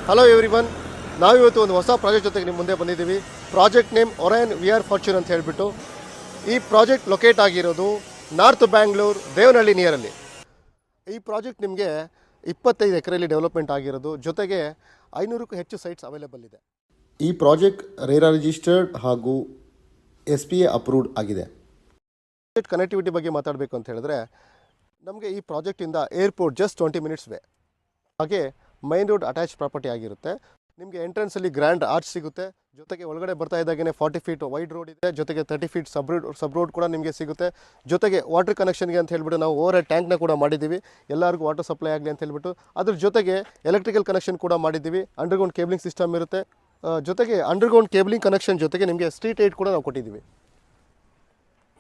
Hello everyone, ನಾವಿವತ್ತು ಒಂದು ಹೊಸ ಪ್ರಾಜೆಕ್ಟ್ ಜೊತೆಗೆ ನಿಮ್ಮ ಮುಂದೆ ಬಂದಿದ್ದೀವಿ. Project name Orion VR fortune ಅಂತ ಹೇಳಿಬಿಟ್ಟು. ಈ ಪ್ರಾಜೆಕ್ಟ್ ಲೊಕೇಟ್ ಆಗಿರೋದು ನಾರ್ತ್ ಬ್ಯಾಂಗ್ಳೂರ್ ದೇವನಹಳ್ಳಿ ನಿಯರಲ್ಲಿ. ಈ ಪ್ರಾಜೆಕ್ಟ್ ನಿಮಗೆ 25 ಎಕರೆಯಲ್ಲಿ ಡೆವಲಪ್ಮೆಂಟ್ ಆಗಿರೋದು, ಜೊತೆಗೆ 500ಕ್ಕೂ ಹೆಚ್ಚು ಸೈಟ್ಸ್ ಅವೈಲೇಬಲ್ ಇದೆ. ಈ ಪ್ರಾಜೆಕ್ಟ್ ರೇರಾ ರಿಜಿಸ್ಟರ್ಡ್ ಹಾಗೂ SPA ಅಪ್ರೂವ್ಡ್ ಆಗಿದೆ. ಪ್ರಾಜೆಕ್ಟ್ ಕನೆಕ್ಟಿವಿಟಿ ಬಗ್ಗೆ ಮಾತಾಡಬೇಕು ಅಂತ ಹೇಳಿದ್ರೆ, ನಮಗೆ ಈ ಪ್ರಾಜೆಕ್ಟಿಂದ ಏರ್ಪೋರ್ಟ್ ಜಸ್ಟ್ 20 ಮಿನಿಟ್ಸ್ ವೇ, ಹಾಗೆ ಮೈನ್ ರೋಡ್ ಅಟ್ಯಾಚ್ ಪ್ರಾಪರ್ಟಿ ಆಗಿರುತ್ತೆ. ನಿಮಗೆ ಎಂಟ್ರೆನ್ಸಲ್ಲಿ ಗ್ರ್ಯಾಂಡ್ ಆರ್ಚ್ ಸಿಗುತ್ತೆ, ಜೊತೆಗೆ ಒಳಗಡೆ ಬರ್ತಾ ಇದ್ದಾಗೇ 40 ಫೀಟ್ ವೈಡ್ ರೋಡ್ ಇದೆ, ಜೊತೆಗೆ 30 ಫೀಟ್ ಸಬ್ ರೋಡ್ ಕೂಡ ನಿಮಗೆ ಸಿಗುತ್ತೆ. ಜೊತೆಗೆ ವಾಟರ್ ಕನೆಕ್ಷನ್ಗೆ ಅಂತ ಹೇಳ್ಬಿಟ್ಟು ನಾವು ಓವರ್ ಹೆಡ್ ಟ್ಯಾಂಕ್ನ ಕೂಡ ಮಾಡಿದ್ದೀವಿ, ಎಲ್ಲರಿಗೂ ವಾಟರ್ ಸಪ್ಲೈ ಆಗಲಿ ಅಂತ ಹೇಳ್ಬಿಟ್ಟು. ಅದ್ರ ಜೊತೆಗೆ ಎಲೆಕ್ಟ್ರಿಕಲ್ ಕನೆಕ್ಷನ್ ಕೂಡ ಮಾಡಿದ್ದೀವಿ, ಅಂಡರ್ಗ್ರೌಂಡ್ ಕೇಬಲಿಂಗ್ ಸಿಸ್ಟಮ್ ಇರುತ್ತೆ. ಜೊತೆಗೆ ಅಂಡರ್ಗ್ರೌಂಡ್ ಕೇಬಲಿಂಗ್ ಕನೆಕ್ಷನ್ ಜೊತೆಗೆ ನಿಮಗೆ ಸ್ಟ್ರೀಟ್ ಲೈಟ್ ಕೂಡ ನಾವು ಕೊಟ್ಟಿದ್ದೀವಿ.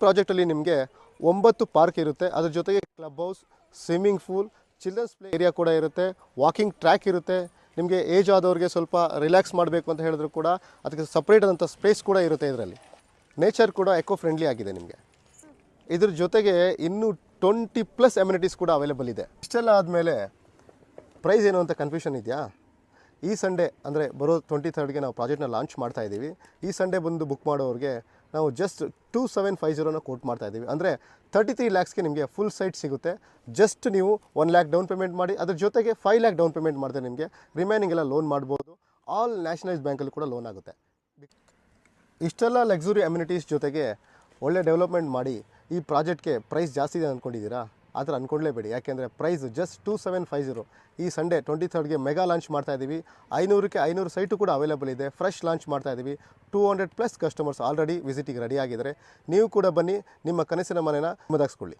ಪ್ರಾಜೆಕ್ಟಲ್ಲಿ ನಿಮಗೆ 9 ಪಾರ್ಕ್ ಇರುತ್ತೆ, ಅದ್ರ ಜೊತೆಗೆ club house, swimming pool, children's play area ಕೂಡ ಇರುತ್ತೆ, ವಾಕಿಂಗ್ ಟ್ರ್ಯಾಕ್ ಇರುತ್ತೆ. ನಿಮಗೆ ಏಜ್ ಆದವ್ರಿಗೆ ಸ್ವಲ್ಪ ರಿಲ್ಯಾಕ್ಸ್ ಮಾಡಬೇಕು ಅಂತ ಹೇಳಿದ್ರು ಕೂಡ ಅದಕ್ಕೆ ಸಪ್ರೇಟ್ ಆದಂಥ ಸ್ಪೇಸ್ ಕೂಡ ಇರುತ್ತೆ. ಇದರಲ್ಲಿ ನೇಚರ್ ಕೂಡ ಎಕೋ ಫ್ರೆಂಡ್ಲಿ ಆಗಿದೆ. ನಿಮಗೆ ಇದ್ರ ಜೊತೆಗೆ ಇನ್ನೂ 20+ ಅಮ್ಯುನಿಟೀಸ್ ಕೂಡ ಅವೈಲೇಬಲ್ ಇದೆ. ಇಷ್ಟೆಲ್ಲ ಆದಮೇಲೆ ಪ್ರೈಸ್ ಏನು ಅಂತ ಕನ್ಫ್ಯೂಷನ್ ಇದೆಯಾ? ಈ ಸಂಡೇ ಅಂದರೆ ಬರೋ 23ಗೆ ನಾವು ಪ್ರಾಜೆಕ್ಟ್ನ ಲಾಂಚ್ ಮಾಡ್ತಾ ಇದ್ದೀವಿ. ಈ ಸಂಡೇ ಬಂದು ಬುಕ್ ಮಾಡೋರಿಗೆ ನಾವು ಜಸ್ಟ್ 2750 ಕೋಟ್ ಮಾಡ್ತಾ ಇದ್ದೀವಿ. ಅಂದರೆ 33 ಲ್ಯಾಕ್ಸ್ಗೆ ನಿಮಗೆ ಫುಲ್ ಸೈಟ್ ಸಿಗುತ್ತೆ. ಜಸ್ಟ್ ನೀವು 1 ಲ್ಯಾಕ್ ಡೌನ್ ಪೇಮೆಂಟ್ ಮಾಡಿ, ಅದ್ರ ಜೊತೆಗೆ 5 ಲ್ಯಾಕ್ ಡೌನ್ ಪೇಮೆಂಟ್ ಮಾಡಿದ್ರೆ ನಿಮಗೆ ರಿಮೈನಿಂಗ್ ಎಲ್ಲ ಲೋನ್ ಮಾಡ್ಬೋದು. ಆಲ್ ನ್ಯಾಷನಲೈಸ್ ಬ್ಯಾಂಕಲ್ಲಿ ಕೂಡ ಲೋನ್ ಆಗುತ್ತೆ. ಇಷ್ಟೆಲ್ಲ ಲಕ್ಸುರಿ ಅಮ್ಯುನಿಟೀಸ್ ಜೊತೆಗೆ ಒಳ್ಳೆ ಡೆವಲಪ್ಮೆಂಟ್ ಮಾಡಿ ಈ ಪ್ರಾಜೆಕ್ಟ್ಗೆ ಪ್ರೈಸ್ ಜಾಸ್ತಿ ಇದೆ ಅಂದ್ಕೊಂಡಿದ್ದೀರಾ? ಆ ಥರ ಅಂದ್ಕೊಳ್ಳೇಬೇಡಿ, ಯಾಕೆಂದರೆ ಪ್ರೈಸ್ ಜಸ್ಟ್ 2750. ಈ ಸಂಡೇ 23ಗೆ ಮೆಗಾ ಲಾಂಚ್ ಮಾಡ್ತಾ ಇದ್ದೀವಿ. 500ಕ್ಕೆ 500 ಸೈಟು ಕೂಡ ಅವೈಲೇಬಲ್ ಇದೆ. ಫ್ರೆಶ್ ಲಾಂಚ್ ಮಾಡ್ತಾ ಇದ್ದೀವಿ. 200+ ಕಸ್ಟಮರ್ಸ್ ಆಲ್ರೆಡಿ ವಿಸಿಟಿಗೆ ರೆಡಿ ಆಗಿದ್ದಾರೆ. ನೀವು ಕೂಡ ಬನ್ನಿ, ನಿಮ್ಮ ಕನಸಿನ ಮನೆನ ಮುದಾಗಿಸ್ಕೊಳ್ಳಿ.